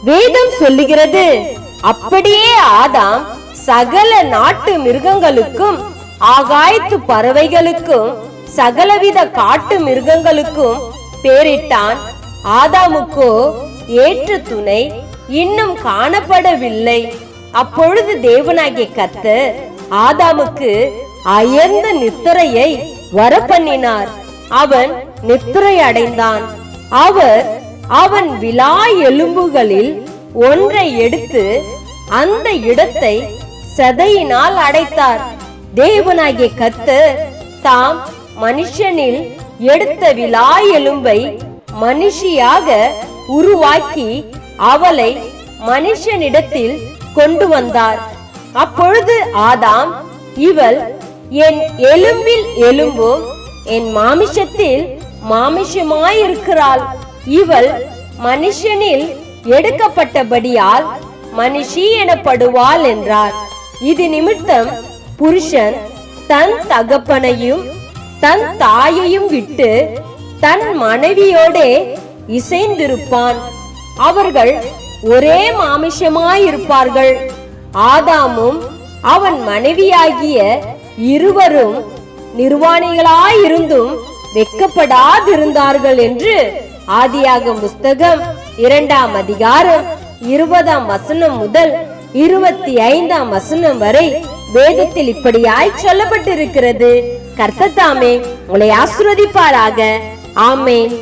வேதம் சொல்லுகிறது, அப்படியே ஆதாம் சகல நாட்டு மிருகங்களுக்கும், ஆகாயத்து பறவைகளுக்கும், சகலவித காட்டு மிருகங்களுக்கும் பேரிட்டான். ஆதாமுக்கோ ஏற்ற துணை இன்னும் காணப்படவில்லை. அப்பொழுது தேவனாகிய கர்த்தர் ஆதாமுக்கு அயர்ந்த நித்திரையை வரப்பண்ணினார். அவன் நித்திரை அடைந்தான். அவர் அவன் விலா எலும்புகளில் ஒன்றை எடுத்து அந்த இடத்தை சதையினால் அடைத்தார். தேவனாகிய கர்த்தர் தாம் மனுஷனில் எடுத்த விலா எலும்பை மனுஷியாக உருவாக்கி அவளை மனுஷனிடத்தில் கொண்டு வந்தார். அப்பொழுது ஆதாம், இவள் என் எலும்பில் எலும்பும் என் மாமிசத்தில் மாமிசமாயிருக்கிறாள். இவள் மனுஷனில் எடுக்கப்பட்டபடியால் மனுஷி எனப்படுவாள் என்றார். இது நிமித்தம் புருஷன் தன் தகப்பனையும் தன் தாயையும் விட்டு தன் மனைவியோடே இசைந்திருப்பான். அவர்கள் ஒரே மாமிசமாயிருப்பார்கள். ஆதாமும் அவன் மனைவியாகிய இருவரும் நிர்வாணிகளாயிருந்தும் வெட்கப்படாதிருந்தார்கள் என்று ஆதியாகமம் புஸ்தகம் 2ஆம் அதிகாரம் 20ஆம் வசனம் முதல் 25ஆம் வசனம் வரை வேதத்தில் இப்படியாய் சொல்லப்பட்டிருக்கிறது. கர்த்தர் தாமே உங்களை ஆசீர்வதிப்பாராக. ஆமென்.